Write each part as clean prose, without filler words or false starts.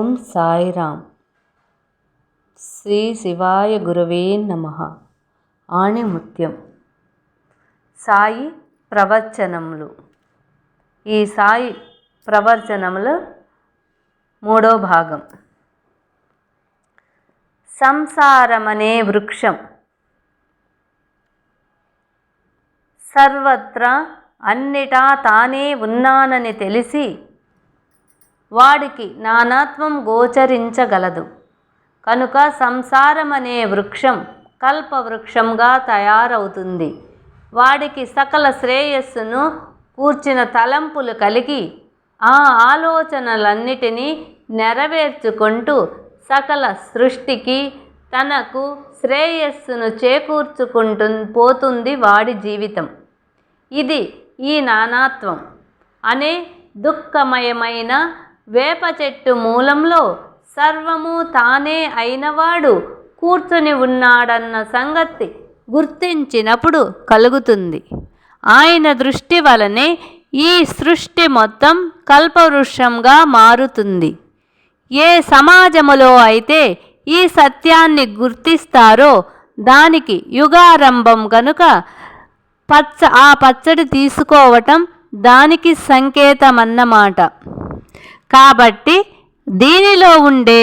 ఓం సాయిరామ్. శ్రీ శివాయ గురవే నమః. ఆణిముత్యం. సాయి ప్రవచనములు. ఈ సాయి ప్రవచనములు 3వ భాగం. సంసారమనే వృక్షం సర్వత్రా అన్నిటా తానే ఉన్నానని తెలిసి వాడికి నానాత్వం గోచరించగలదు. కనుక సంసారమనే వృక్షం కల్పవృక్షంగా తయారవుతుంది. వాడికి సకల శ్రేయస్సును కూర్చిన తలంపులు కలిగి ఆ ఆలోచనలన్నిటినీ నెరవేర్చుకుంటూ సకల సృష్టికి తనకు శ్రేయస్సును చేకూర్చుకుంటూ పోతుంది వాడి జీవితం. ఇది ఈ నానాత్వం అనే దుఃఖమయమైన వేప చెట్టు మూలంలో సర్వము తానే అయినవాడు కూర్చుని ఉన్నాడన్న సంగతి గుర్తించినప్పుడు కలుగుతుంది. ఆయన దృష్టి వలనే ఈ సృష్టి మొత్తం కల్పవృక్షంగా మారుతుంది. ఏ సమాజములో అయితే ఈ సత్యాన్ని గుర్తిస్తారో దానికి యుగారంభం గనుక ఆ పచ్చడి తీసుకోవటం దానికి సంకేతమన్నమాట. కాబట్టి దీనిలో ఉండే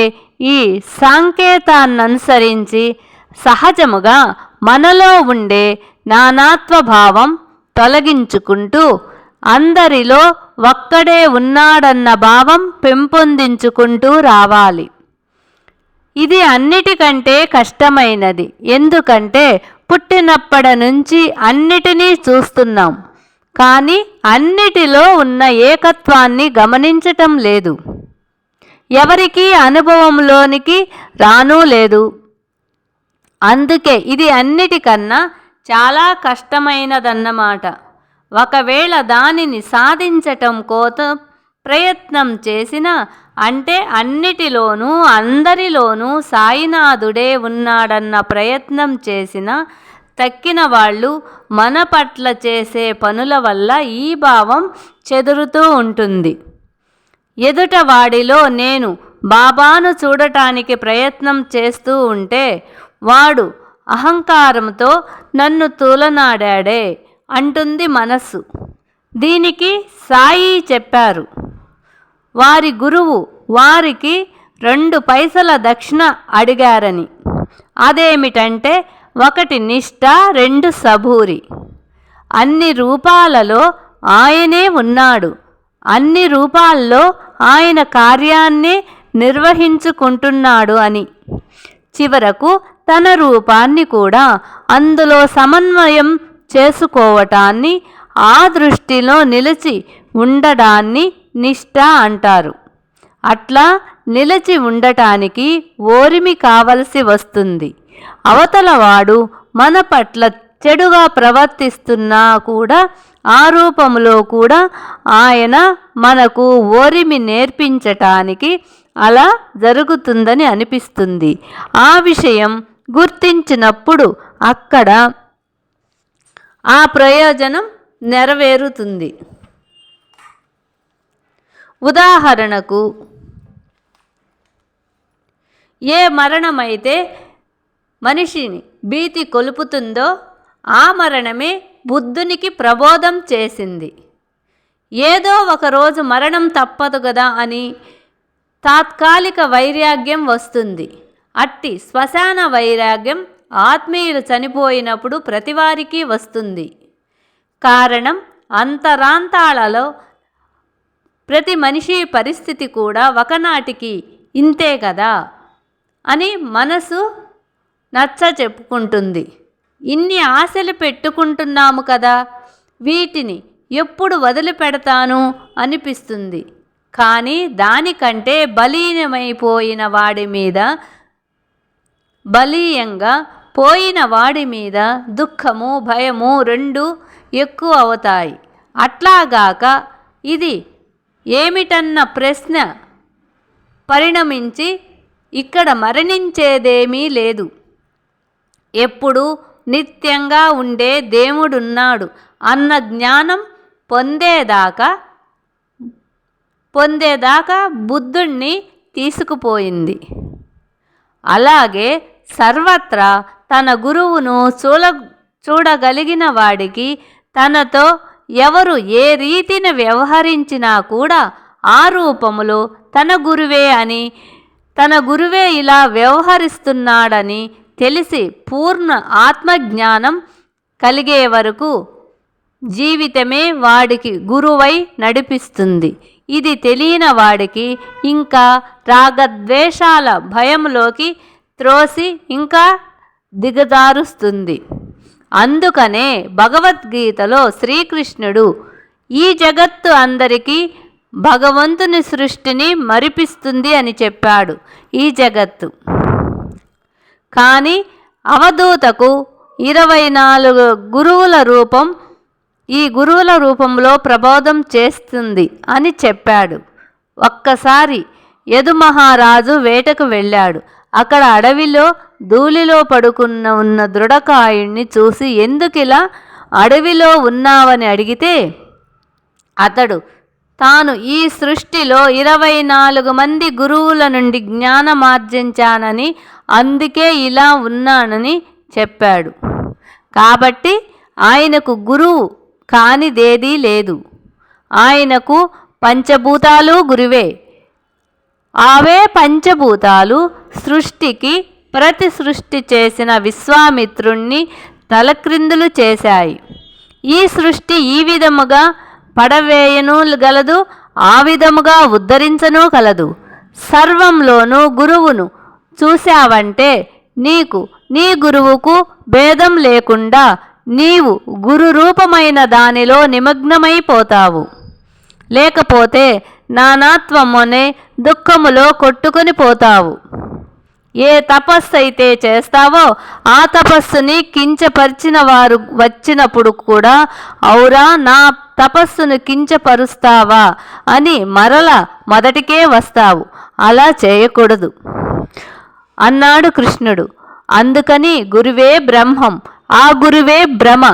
ఈ సంకేతాన్ననుసరించి సహజముగా మనలో ఉండే నానాత్వభావం తొలగించుకుంటూ అందరిలో ఒక్కడే ఉన్నాడన్న భావం పెంపొందించుకుంటూ రావాలి. ఇది అన్నిటికంటే కష్టమైనది. ఎందుకంటే పుట్టినప్పటి నుంచి అన్నిటినీ చూస్తున్నాం, కానీ అన్నిటిలో ఉన్న ఏకత్వాన్ని గమనించటం లేదు. ఎవరికీ అనుభవంలోనికి రానూ లేదు. అందుకే ఇది అన్నిటికన్నా చాలా కష్టమైనదన్నమాట. ఒకవేళ దానిని సాధించటం కోసం ప్రయత్నం చేసిన, అంటే అన్నిటిలోనూ అందరిలోనూ సాయినాథుడే ఉన్నాడన్న ప్రయత్నం చేసిన, తక్కిన వాళ్ళు మన పట్ల చేసే పనుల వల్ల ఈ భావం చెదురుతూ ఉంటుంది. ఎదుట వాడిలో నేను బాబాను చూడటానికి ప్రయత్నం చేస్తూ ఉంటే వాడు అహంకారంతో నన్ను తూలనాడాడే అంటుంది మనస్సు. దీనికి సాయి చెప్పారు. వారి గురువు వారికి 2 పైసల దక్షిణ అడిగారని. అదేమిటంటే 1 నిష్ఠ, 2 సబూరి. అన్ని రూపాలలో ఆయనే ఉన్నాడు. అన్ని రూపాల్లో ఆయన కార్యాన్ని నిర్వహించుకుంటున్నాడు అని. చివరకు తన రూపాన్ని కూడా అందులో సమన్వయం చేసుకోవటాన్ని, ఆ దృష్టిలో నిలిచి ఉండడాన్ని నిష్ఠ అంటారు. అట్లా నిలిచి ఉండటానికి ఓరిమి కావలసి వస్తుంది. అవతలవాడు మన పట్ల చెడుగా ప్రవర్తిస్తున్నా కూడా ఆ రూపంలో కూడా ఆయన మనకు ఓరిమి నేర్పించటానికి అలా జరుగుతుందని అనిపిస్తుంది. ఆ విషయం గుర్తించినప్పుడు అక్కడ ఆ ప్రయోజనం నెరవేరుతుంది. ఉదాహరణకు, ఏ మరణమైతే మనిషిని భీతి కొలుపుతుందో ఆ మరణమే బుద్ధునికి ప్రబోధం చేసింది. ఏదో ఒకరోజు మరణం తప్పదు కదా అని తాత్కాలిక వైరాగ్యం వస్తుంది. అట్టి శ్మశాన వైరాగ్యం ఆత్మీయులు చనిపోయినప్పుడు ప్రతివారికి వస్తుంది. కారణం, అంతరాంతాలలో ప్రతి మనిషి పరిస్థితి కూడా ఒకనాటికి ఇంతే కదా అని మనసు నచ్చ చెప్పుకుంటుంది. ఇన్ని ఆశలు పెట్టుకుంటున్నాము కదా, వీటిని ఎప్పుడు వదిలిపెడతాను అనిపిస్తుంది. కానీ దానికంటే బలీనమైపోయిన వాడి మీద, బలీయంగా పోయిన వాడి మీద దుఃఖము, భయము 2 ఎక్కువ అవుతాయి. అట్లాగాక ఇది ఏమిటన్న ప్రశ్న పరిణమించి ఇక్కడ మరణించేదేమీ లేదు. ఎప్పుడూ నిత్యంగా ఉండే దేవుడున్నాడు అన్న జ్ఞానం పొందేదాకా బుద్ధుణ్ణి తీసుకుపోయింది. అలాగే సర్వత్రా తన గురువును చూడగలిగిన వాడికి తనతో ఎవరు ఏ రీతిని వ్యవహరించినా కూడా ఆ రూపములో తన గురువే అని, తన గురువే ఇలా వ్యవహరిస్తున్నాడని తెలిసి పూర్ణ ఆత్మజ్ఞానం కలిగే వరకు జీవితమే వాడికి గురువై నడిపిస్తుంది. ఇది తెలియని వాడికి ఇంకా రాగద్వేషాల భయంలోకి త్రోసి ఇంకా దిగజారుస్తుంది. అందుకనే భగవద్గీతలో శ్రీకృష్ణుడు ఈ జగత్తు అందరికీ భగవంతుని సృష్టిని మరిపిస్తుంది అని చెప్పాడు. ఈ జగత్తు కానీ అవధూతకు 24 గురువుల రూపం ఈ గురువుల రూపంలో ప్రబోధం చేస్తుంది అని చెప్పాడు. ఒక్కసారి యదుమహారాజు వేటకు వెళ్ళాడు. అక్కడ అడవిలో ధూళిలో ఉన్న దృఢకాయుణ్ణి చూసి ఎందుకిలా అడవిలో ఉన్నావని అడిగితే అతడు తాను ఈ సృష్టిలో 24 మంది గురువుల నుండి జ్ఞానమార్జించానని అందుకే ఇలా ఉన్నానని చెప్పాడు. కాబట్టి ఆయనకు గురువు కానిదేదీ లేదు. ఆయనకు పంచభూతాలు గురువే. అవే పంచభూతాలు సృష్టికి ప్రతి సృష్టి చేసిన విశ్వామిత్రుణ్ణి తలక్రిందులు చేశాయి. ఈ సృష్టి ఈ విధముగా పడవేయను గలదు, ఆ విధముగా ఉద్ధరించను కలదు. సర్వంలోనూ గురువును చూశావంటే నీకు నీ గురువుకు భేదం లేకుండా నీవు గురు రూపమైన దానిలో నిమగ్నమైపోతావు. లేకపోతే నానాత్వమునే దుఃఖములో కొట్టుకొని పోతావు. ఏ తపస్సు అయితే చేస్తావో ఆ తపస్సుని కించపరిచిన వారు వచ్చినప్పుడు కూడా ఔరా నా తపస్సును కించపరుస్తావా అని మరల మొదటికే వస్తావు. అలా చేయకూడదు అన్నాడు కృష్ణుడు. అందుకని గురువే బ్రహ్మం, ఆ గురువే భ్రమ,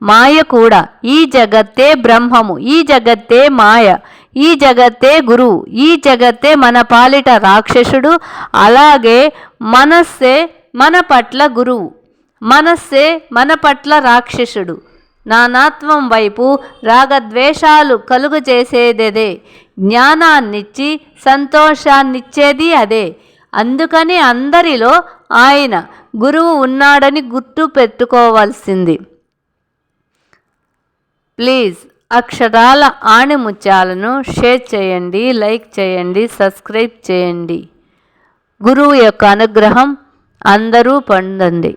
మాయ కూడా. ఈ జగత్తే బ్రహ్మము, ఈ జగత్తే మాయ, ఈ జగత్తే గురువు, ఈ జగత్తే మన పాలిట రాక్షసుడు. అలాగే మనస్సే మన పట్ల గురువు, మనస్సే మన పట్ల రాక్షసుడు. నానాత్వం వైపు రాగద్వేషాలు కలుగు చేసేదే, జ్ఞానాన్నిచ్చి సంతోషాన్నిచ్చేది అదే. అందుకని అందరిలో ఆయన గురువు ఉన్నాడని గుర్తు పెట్టుకోవాల్సింది. ప్లీజ్ అక్షరాల ఆణిముత్యాలను షేర్ చేయండి, లైక్ చేయండి, సబ్స్క్రైబ్ చేయండి. గురువు యొక్క అనుగ్రహం అందరూ పొందండి.